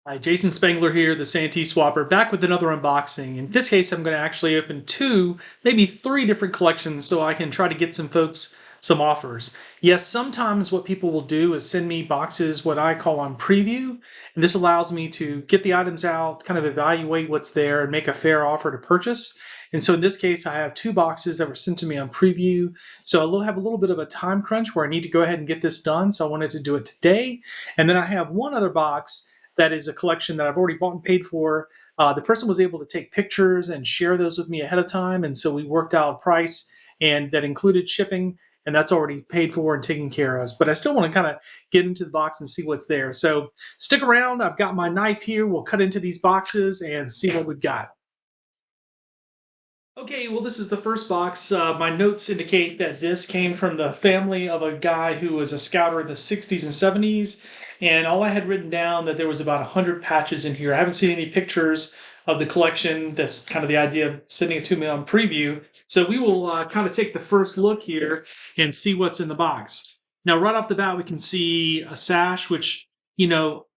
Hi, Jason Spangler here, the SanteeSwapper, back with another unboxing. In this case, I'm going to actually open two, maybe three different collections so I can try to get some folks some offers. Yes, sometimes what people will do is send me boxes, what I call on preview, and this allows me to get the items out, kind of evaluate what's there, and make a fair offer to purchase. And so in this case, I have two boxes that were sent to me on preview. So I will have a little bit of a time crunch where I need to go ahead and get this done. So I wanted to do it today. And then I have one other box that is a collection that I've already bought and paid for. The person was able to take pictures and share those with me ahead of time, and so we worked out a price, and that included shipping, and that's already paid for and taken care of. But I still want to kind of get into the box and see what's there. So stick around. I've got my knife here. We'll cut into these boxes and see what we've got. Okay, well, this is the first box. My notes indicate that this came from the family of a guy who was a scouter in the 60s and 70s. And all I had written down that there was about 100 patches in here. I haven't seen any pictures of the collection. That's kind of the idea of sending it to me on preview. So we will kind of take the first look here and see what's in the box. Now, right off the bat, we can see a sash, which,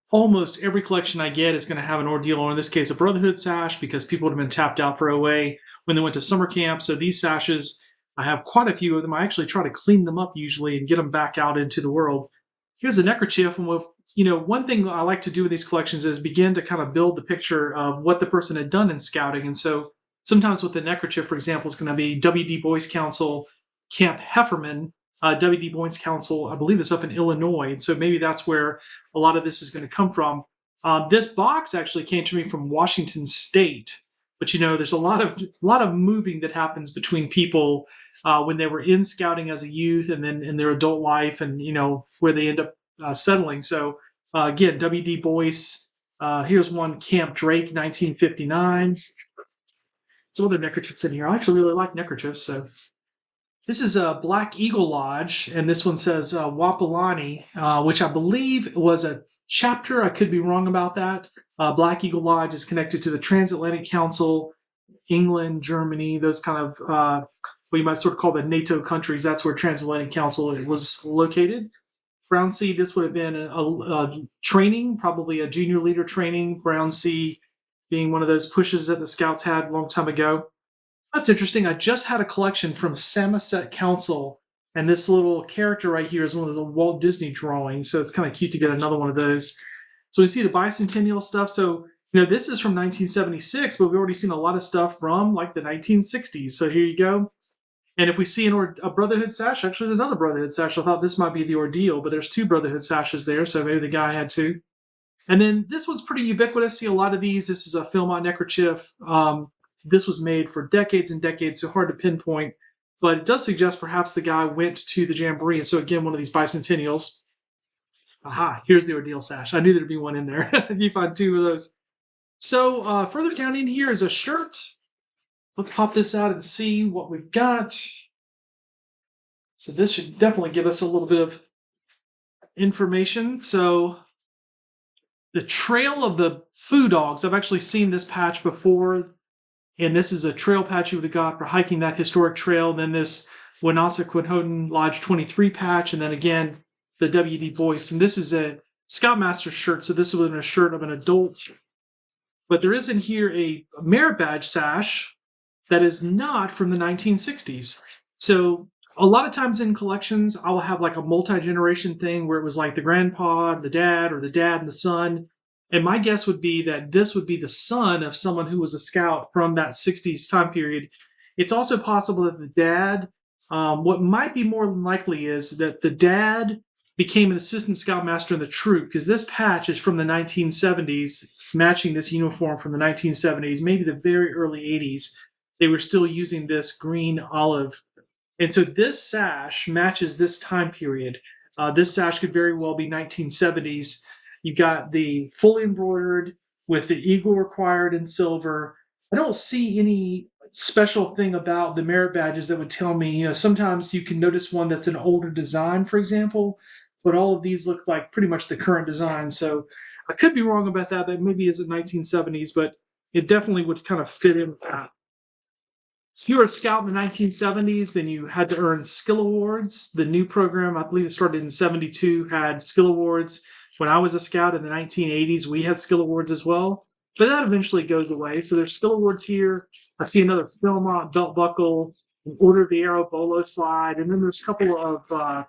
almost every collection I get is going to have an ordeal, or in this case, a Brotherhood sash, because people would have been tapped out for OA when they went to summer camp. So these sashes, I have quite a few of them. I actually try to clean them up usually and get them back out into the world. Here's a neckerchief, and one thing I like to do with these collections is begin to kind of build the picture of what the person had done in scouting. And so sometimes with the neckerchief, for example, it's going to be W.D. Boyce Council, Camp Hefferman, W.D. Boyce Council, I believe it's up in Illinois. And so maybe that's where a lot of this is going to come from. This box actually came to me from Washington State. But there's a lot of moving that happens between people when they were in scouting as a youth, and then in their adult life, and where they end up settling. So again, W.D. Boyce. Here's one, Camp Drake, 1959. Some other neckerchiefs in here. I actually really like neckerchiefs. So this is a Black Eagle Lodge, and this one says Wapalani, which I believe was a chapter. I could be wrong about that. Black Eagle Lodge is connected to the Transatlantic Council, England, Germany, those kind of what you might sort of call the NATO countries. That's where Transatlantic Council was located. Brown Sea, this would have been a training, probably a junior leader training. Brown Sea being one of those pushes that the Scouts had a long time ago. That's interesting. I just had a collection from Samoset Council, and this little character right here is one of the Walt Disney drawings, so it's kind of cute to get another one of those. So we see the bicentennial stuff. So, this is from 1976, but we've already seen a lot of stuff from like the 1960s. So here you go. And if we see a Brotherhood sash, actually another Brotherhood sash, I thought this might be the ordeal, but there's two Brotherhood sashes there, so maybe the guy had two. And then this one's pretty ubiquitous. See a lot of these. This is a Philmont neckerchief. This was made for decades and decades, so hard to pinpoint. But it does suggest perhaps the guy went to the Jamboree. And so again, one of these bicentennials. Aha, here's the ordeal sash. I knew there'd be one in there. You find two of those. So further down in here is a shirt. Let's pop this out and see what we've got. So this should definitely give us a little bit of information. So the Trail of the Foo Dogs. I've actually seen this patch before, and this is a trail patch you would have got for hiking that historic trail. Then this Woonasquan Lodge 23 patch, and then again the W.D. Boyce. And this is a Scoutmaster shirt, so this would have been a shirt of an adult. But there is in here a merit badge sash that is not from the 1960s. So a lot of times in collections, I'll have like a multi-generation thing where it was like the grandpa, the dad, or the dad and the son. And my guess would be that this would be the son of someone who was a scout from that 60s time period. It's also possible that the dad, what might be more likely is that the dad became an assistant scoutmaster in the troop, because this patch is from the 1970s, matching this uniform from the 1970s, maybe the very early 80s. They were still using this green olive. And so this sash matches this time period. This sash could very well be 1970s. You've got the fully embroidered with the eagle required in silver. I don't see any special thing about the merit badges that would tell me, sometimes you can notice one that's an older design, for example, but all of these look like pretty much the current design. So I could be wrong about that. That maybe isn't 1970s, but it definitely would kind of fit in with that. If you were a scout in the 1970s, then you had to earn skill awards. The new program, I believe it started in 72, had skill awards. When I was a scout in the 1980s, we had skill awards as well. But that eventually goes away. So there's skill awards here. I see another Philmont belt buckle, an Order of the Arrow bolo slide, and then there's a couple of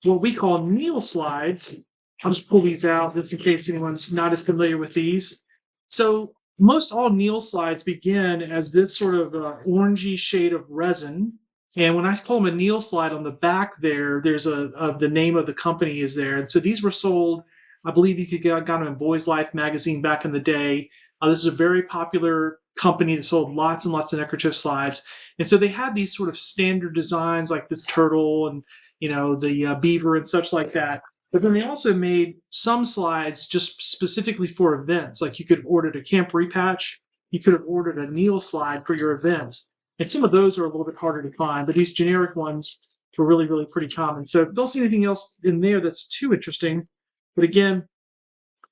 what we call kneel slides. I'll just pull these out just in case anyone's not as familiar with these. So most all kneel slides begin as this sort of orangey shade of resin. And when I call them a kneel slide on the back there, there's the name of the company is there. And so these were sold, I believe you could got them in Boy's Life magazine back in the day. This is a very popular company that sold lots and lots of neckerchief slides. And so they had these sort of standard designs like this turtle and, the beaver and such like that. But then they also made some slides just specifically for events. Like you could have ordered a camp repatch, you could have ordered a kneel slide for your events. And some of those are a little bit harder to find, but these generic ones were really, really pretty common. So don't see anything else in there that's too interesting. But again,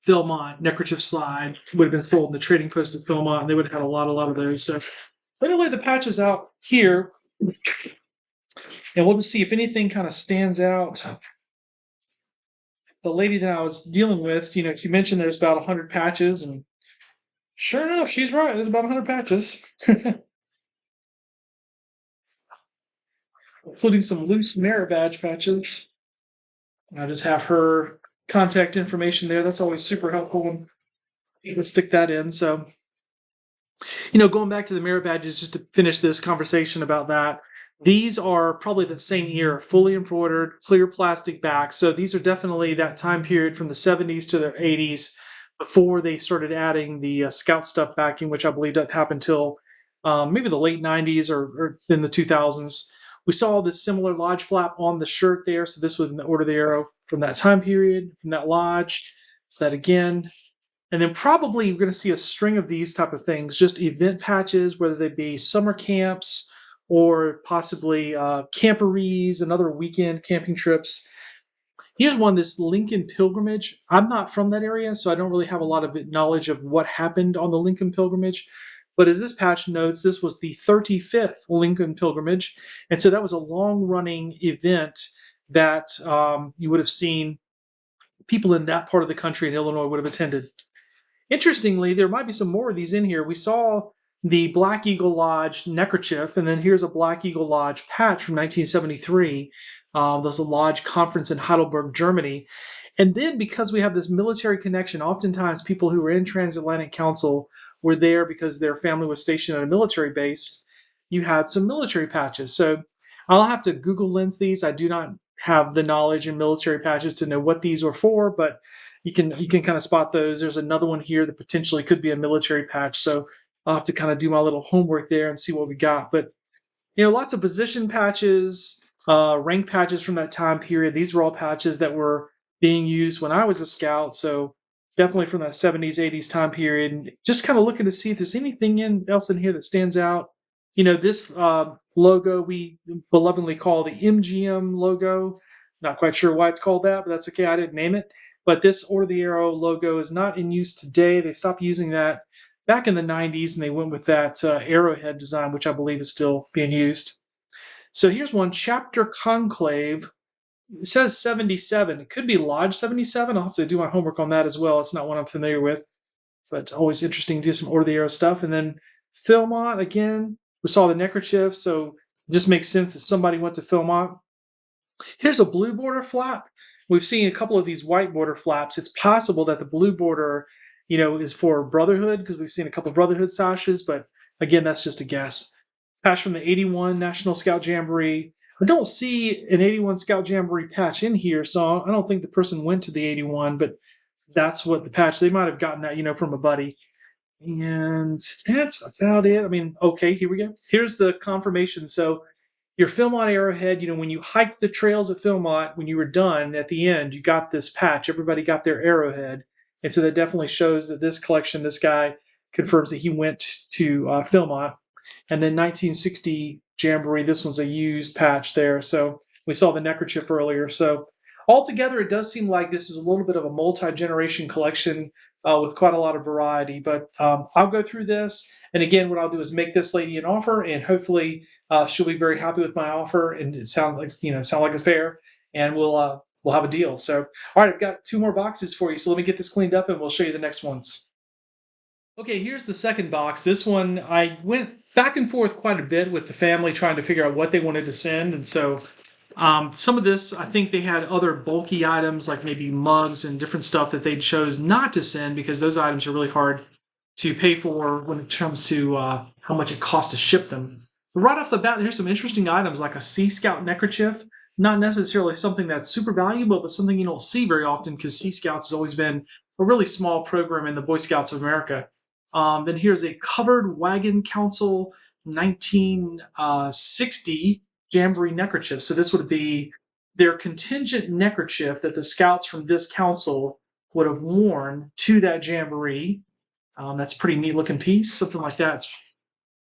Philmont, neckerchief slide would have been sold in the trading post at Philmont, and they would have had a lot of those. So I'm going to lay the patches out here, and we'll just see if anything kind of stands out. The lady that I was dealing with, she mentioned there's about 100 patches, and sure enough, she's right. There's about 100 patches, including some loose merit badge patches. And I just have her contact information there. That's always super helpful when people stick that in. So, going back to the merit badges, just to finish this conversation about that, these are probably the same year, fully embroidered, clear plastic backs. So these are definitely that time period from the 70s to the 80s before they started adding the Scout stuff backing, which I believe doesn't happen until maybe the late 90s or in the 2000s. We saw this similar lodge flap on the shirt there. So this was in the Order of the Arrow from that time period, from that lodge. So that again. And then probably you're going to see a string of these type of things, just event patches, whether they be summer camps or possibly camporees and other weekend camping trips. Here's one, this Lincoln Pilgrimage. I'm not from that area, so I don't really have a lot of knowledge of what happened on the Lincoln Pilgrimage. But as this patch notes, this was the 35th Lincoln Pilgrimage. And so that was a long-running event that you would have seen people in that part of the country in Illinois would have attended. Interestingly, there might be some more of these in here. We saw the Black Eagle Lodge neckerchief, and then here's a Black Eagle Lodge patch from 1973. There's a lodge conference in Heidelberg, Germany. And then because we have this military connection, oftentimes people who were in Transatlantic Council were there because their family was stationed at a military base. You had some military patches. So I'll have to Google lens these. I do not have the knowledge in military patches to know what these were for, but you can kind of spot those. There's another one here that potentially could be a military patch. So I'll have to kind of do my little homework there and see what we got. But, lots of position patches, rank patches from that time period. These were all patches that were being used when I was a scout. So definitely from that 70s, 80s time period. And just kind of looking to see if there's anything else in here that stands out. This logo we belovedly call the MGM logo. Not quite sure why it's called that, but that's okay. I didn't name it. But this Order of the Arrow logo is not in use today. They stopped using that back in the 90s, and they went with that arrowhead design, which I believe is still being used. So here's one, Chapter Conclave. It says 77. It could be Lodge 77. I'll have to do my homework on that as well. It's not one I'm familiar with, but always interesting to do some Order of the Arrow stuff. And then Philmont, again, we saw the neckerchief, so it just makes sense that somebody went to Philmont. Here's a blue border flap. We've seen a couple of these white border flaps. It's possible that the blue border, is for Brotherhood because we've seen a couple of Brotherhood sashes, but again, that's just a guess. Patch from the 81 National Scout Jamboree. I don't see an 81 Scout Jamboree patch in here, so I don't think the person went to the 81, but that's what the patch, they might have gotten that, from a buddy. And that's about it. Okay, here we go. Here's the confirmation. So your Philmont arrowhead, when you hiked the trails at Philmont, when you were done at the end, you got this patch. Everybody got their arrowhead. And so that definitely shows that this collection, this guy confirms that he went to Philmont. And then 1960 Jamboree, this one's a used patch there. So we saw the neckerchief earlier. So altogether, it does seem like this is a little bit of a multi-generation collection. with quite a lot of variety. But I'll go through this, and again, what I'll do is make this lady an offer, and hopefully she'll be very happy with my offer, and it sound like it's fair, and we'll have a deal. So, all right, I've got two more boxes for you, so let me get this cleaned up, and we'll show you the next ones. Okay, here's the second box. This one, I went back and forth quite a bit with the family trying to figure out what they wanted to send. And so some of this, I think they had other bulky items like maybe mugs and different stuff that they chose not to send because those items are really hard to pay for when it comes to how much it costs to ship them. But right off the bat, here's some interesting items like a Sea Scout neckerchief. Not necessarily something that's super valuable, but something you don't see very often because Sea Scouts has always been a really small program in the Boy Scouts of America. Then here's a Covered Wagon Council 1960 Jamboree neckerchief. So this would be their contingent neckerchief that the scouts from this council would have worn to that jamboree. That's a pretty neat looking piece, something like that. It's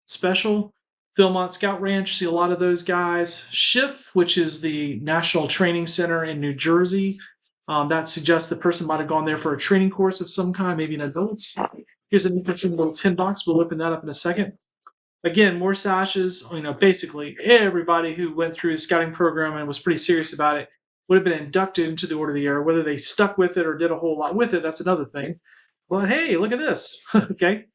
special. Philmont Scout Ranch, see a lot of those guys. Schiff, which is the National Training Center in New Jersey. That suggests the person might have gone there for a training course of some kind, maybe in adults. Here's an interesting little tin box. We'll open that up in a second. Again, more sashes. Basically everybody who went through the scouting program and was pretty serious about it would have been inducted into the Order of the Year. Whether they stuck with it or did a whole lot with it, that's another thing. But hey, look at this. Okay.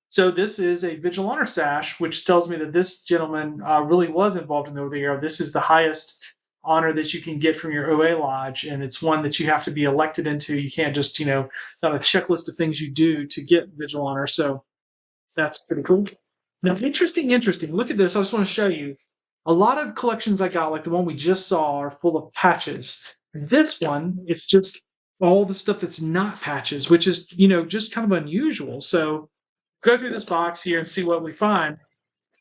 So this is a Vigil Honor sash, which tells me that this gentleman really was involved in the Order of the Year. This is the highest honor that you can get from your OA lodge, and it's one that you have to be elected into. You can't just, not a checklist of things you do to get Vigil Honor. So that's pretty cool. Now, interesting. Look at this. I just want to show you. A lot of collections I got, like the one we just saw, are full of patches. This one, it's just all the stuff that's not patches, which is, just kind of unusual. So go through this box here and see what we find.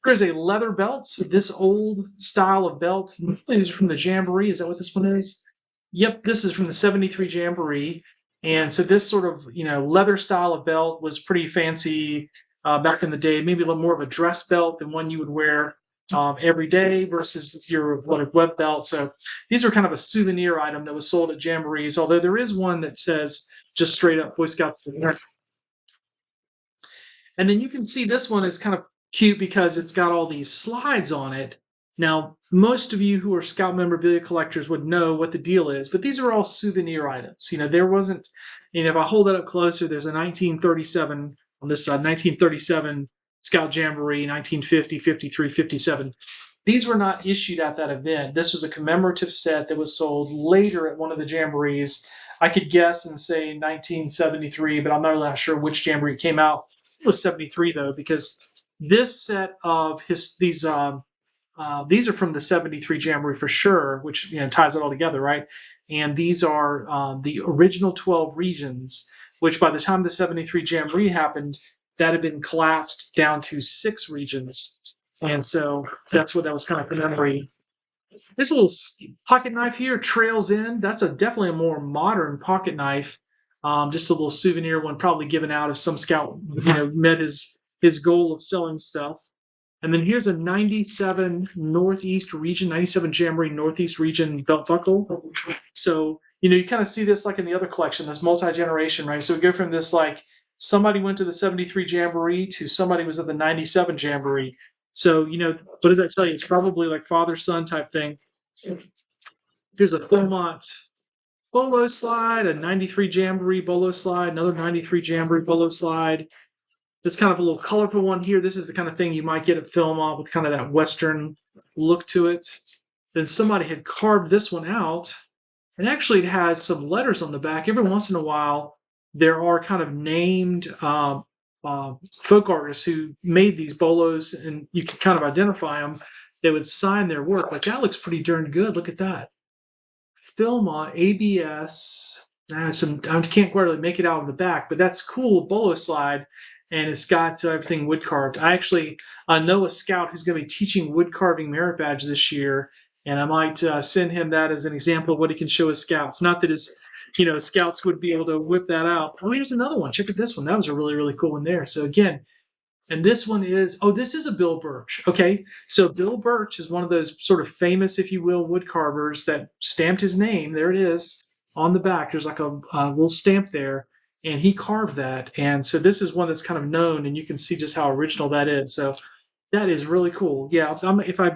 There's a leather belt. This old style of belt. These are from the Jamboree. Is that what this one is? Yep, this is from the 73 Jamboree. And so this sort of, leather style of belt was pretty fancy back in the day. Maybe a little more of a dress belt than one you would wear every day versus your web belt. So these are kind of a souvenir item that was sold at Jamborees, although there is one that says just straight up Boy Scouts of America. And then you can see this one is kind of cute because it's got all these slides on it. Now, most of you who are Scout memorabilia collectors would know what the deal is, but these are all souvenir items. There wasn't, if I hold that up closer, there's a 1937 on this side, 1937 Scout Jamboree, 1950, 53, 57. These were not issued at that event. This was a commemorative set that was sold later at one of the Jamborees. I could guess and say 1973, but I'm not really sure which Jamboree came out. It was 73 though, because this set of these are from the 73 Jamboree for sure, which ties it all together, right? And these are the original 12 regions, which by the time the 73 Jamboree happened, that had been collapsed down to 6 regions. And so that's what that was kind of commemorating. There's a little pocket knife here, trails in. That's definitely a more modern pocket knife. Just a little souvenir one, probably given out if some scout, met his goal of selling stuff. And then here's a 97 Northeast region, 97 Jamboree Northeast region belt buckle. So, you kind of see this like in the other collection, this multi-generation, right? So we go from this like somebody went to the 73 Jamboree to somebody was at the 97 Jamboree. So, what does that tell you? It's probably like father-son type thing. Here's a Philmont Bolo slide, a 93 Jamboree Bolo slide, another 93 Jamboree Bolo slide. It's kind of a little colorful one here. This is the kind of thing you might get at Philmont with kind of that Western look to it. Then somebody had carved this one out, and actually it has some letters on the back. Every once in a while, there are kind of named folk artists who made these bolos, and you can kind of identify them. They would sign their work. Like that looks pretty darn good. Look at that. Philmont ABS. I can't quite really make it out on the back, but that's cool. Bolo slide, and it's got everything wood carved. I actually know a scout who's going to be teaching wood carving merit badge this year, and I might send him that as an example of what he can show his scouts. Not that his scouts would be able to whip that out. Oh, here's another one. Check out this one. That was a really, really cool one there. So again, and this one is, this is a Bill Birch. Okay. So Bill Birch is one of those sort of famous, if you will, wood carvers that stamped his name. There it is on the back. There's like a little stamp there. and he carved that. And so this is one that's kind of known, and you can see just how original that is. So that is really cool. Yeah, if I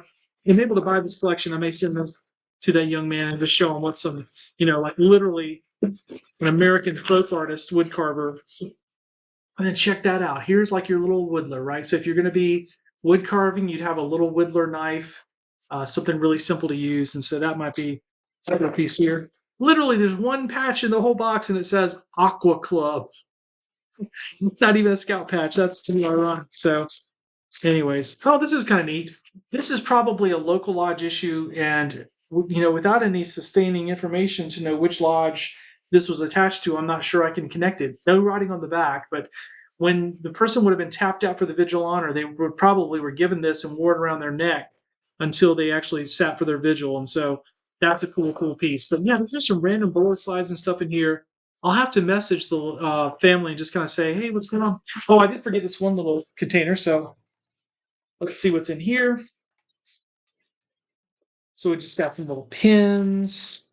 am able to buy this collection, I may send this to that young man and just show him what some, like literally an American folk artist wood carver. And then check that out. Here's like your little woodler, right? So if you're going to be wood carving, you'd have a little woodler knife, something really simple to use. And so that might be another piece here. Literally, there's one patch in the whole box, and it says Aqua Club. Not even a scout patch. That's too ironic. So, anyways, this is kind of neat. This is probably a local lodge issue, and without any sustaining information to know which lodge this was attached to, I'm not sure I can connect it. No writing on the back, but when the person would have been tapped out for the vigil honor, they would probably were given this and wore it around their neck until they actually sat for their vigil. And so that's a cool piece. But yeah, there's just some random bullet slides and stuff in here. I'll have to message the family and just kind of say, hey, what's going on? Oh, I did forget this one little container. So let's see what's in here. So we just got some little pins,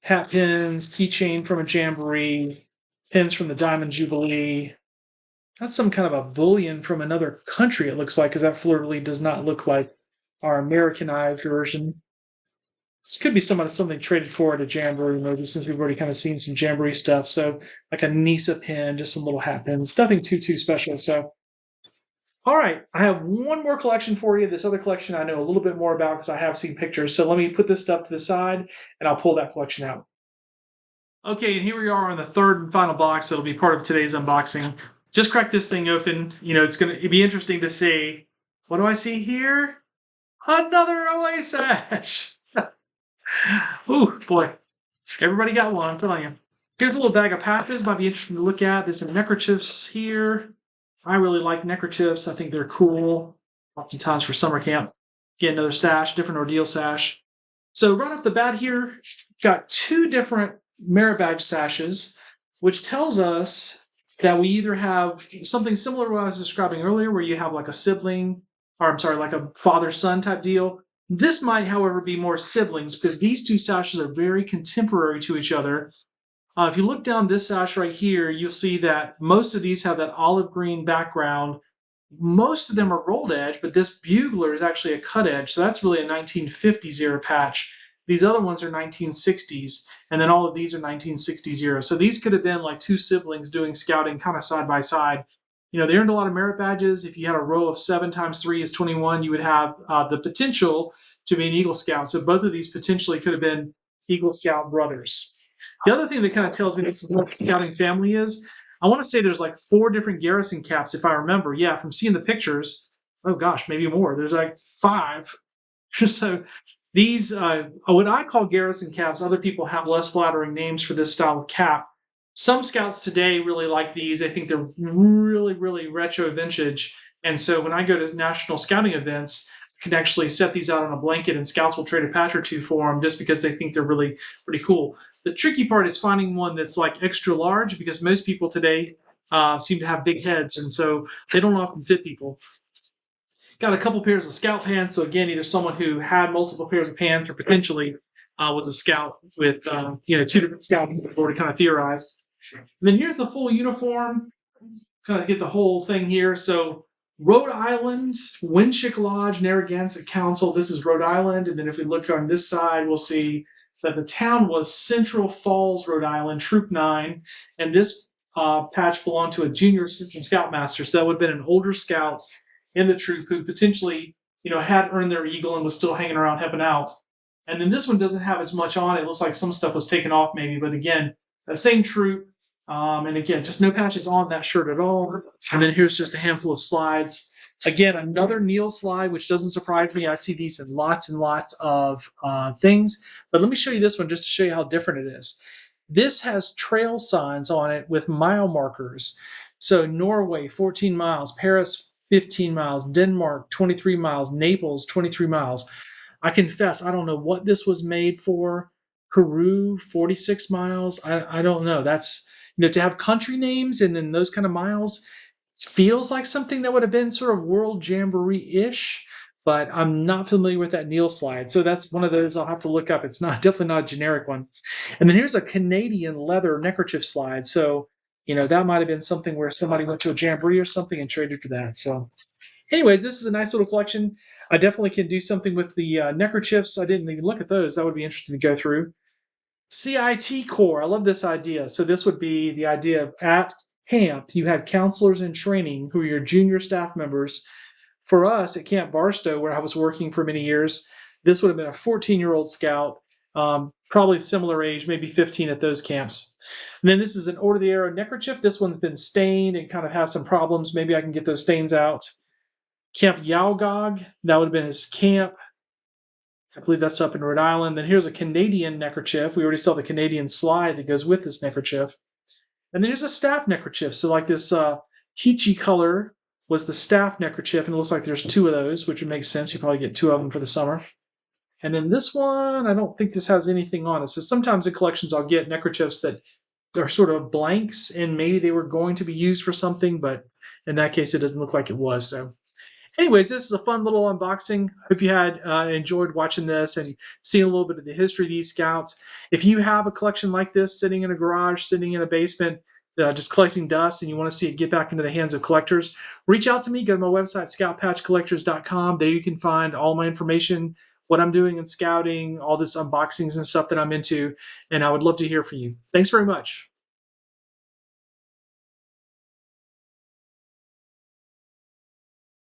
hat pins, keychain from a jamboree, pins from the Diamond Jubilee. That's some kind of a bullion from another country, it looks like, because that fleur-de-lis does not look like our Americanized version. This could be something traded for at a jamboree, maybe, since we've already kind of seen some jamboree stuff. So like a Nisa pin, just some little hat pins, nothing too special. So all right, I have one more collection for you. This other collection I know a little bit more about because I have seen pictures. So let me put this stuff to the side, and I'll pull that collection out. Okay, and here we are on the third and final box that'll be part of today's unboxing. Just crack this thing open. It'd be interesting to see. What do I see here? Another OA sash. Ooh, boy. Everybody got one, I'm telling you. Here's a little bag of patches. Might be interesting to look at. There's some neckerchiefs here. I really like neckerchiefs. I think they're cool. Oftentimes for summer camp. Get another sash, different ordeal sash. So right off the bat here, got two different merit badge sashes, which tells us that we either have something similar to what I was describing earlier, where you have like a sibling, or I'm sorry, like a father-son type deal. This might, however, be more siblings because these two sashes are very contemporary to each other. If you look down this sash right here, you'll see that most of these have that olive green background. Most of them are rolled edge, but this bugler is actually a cut edge. So that's really a 1950s era patch. These other ones are 1960s, and then all of these are 1960s era. So these could have been like two siblings doing scouting kind of side by side. They earned a lot of merit badges. If you had a row of 7 times 3 is 21, you would have the potential to be an Eagle Scout. So both of these potentially could have been Eagle Scout brothers. The other thing that kind of tells me this is what the scouting family is, I want to say there's like 4 different garrison caps, if I remember. Yeah, from seeing the pictures, oh gosh, maybe more. There's like 5. So these, what I call garrison caps, other people have less flattering names for this style of cap. Some scouts today really like these. They think they're really retro vintage. And so when I go to national scouting events, I can actually set these out on a blanket, and scouts will trade a patch or two for them just because they think they're really pretty cool. The tricky part is finding one that's like extra large, because most people today seem to have big heads, and so they don't often fit people. Got a couple pairs of scout pants. So again, either someone who had multiple pairs of pants or potentially was a scout with 2 different scouts that already kind of theorized. And then here's the full uniform. Kind of get the whole thing here. So Rhode Island, Winship Lodge, Narragansett Council. This is Rhode Island. And then if we look on this side, we'll see that the town was Central Falls, Rhode Island, Troop 9. And this patch belonged to a junior assistant scoutmaster. So that would have been an older scout in the troop who potentially, had earned their eagle and was still hanging around helping out. And then this one doesn't have as much on it. It looks like some stuff was taken off maybe. But again, that same troop. And again, just no patches on that shirt at all. And then here's just a handful of slides. Again, another Neil slide, which doesn't surprise me. I see these in lots and lots of things. But let me show you this one just to show you how different it is. This has trail signs on it with mile markers. So Norway, 14 miles. Paris, 15 miles. Denmark, 23 miles. Naples, 23 miles. I confess, I don't know what this was made for. Peru, 46 miles. I don't know. That's... to have country names and then those kind of miles feels like something that would have been sort of World Jamboree-ish, but I'm not familiar with that Neil slide. So that's one of those I'll have to look up. It's definitely not a generic one. And then here's a Canadian leather neckerchief slide. So That might have been something where somebody went to a jamboree or something and traded for that. So, anyways, this is a nice little collection. I definitely can do something with the neckerchiefs. I didn't even look at those. That would be interesting to go through. CIT core. I love this idea. So this would be the idea of at camp, you had counselors in training who are your junior staff members. For us at Camp Barstow, where I was working for many years, this would have been a 14-year-old scout, probably similar age, maybe 15 at those camps. And then this is an Order the Arrow neckerchief. This one's been stained and kind of has some problems. Maybe I can get those stains out. Camp Yaugog, that would have been his camp. I believe that's up in Rhode Island. Then here's a Canadian neckerchief. We already saw the Canadian slide that goes with this neckerchief. And then here's a staff neckerchief. So like this peachy color was the staff neckerchief, and it looks like there's two of those, which would make sense. You probably get two of them for the summer. And then this one, I don't think this has anything on it. So sometimes in collections I'll get neckerchiefs that are sort of blanks, and maybe they were going to be used for something, but in that case it doesn't look like it was. So anyways, this is a fun little unboxing. Hope you had enjoyed watching this and seeing a little bit of the history of these scouts. If you have a collection like this sitting in a garage, sitting in a basement, just collecting dust, and you want to see it get back into the hands of collectors, reach out to me. Go to my website, scoutpatchcollectors.com. There you can find all my information, what I'm doing in scouting, all this unboxings and stuff that I'm into, and I would love to hear from you. Thanks very much.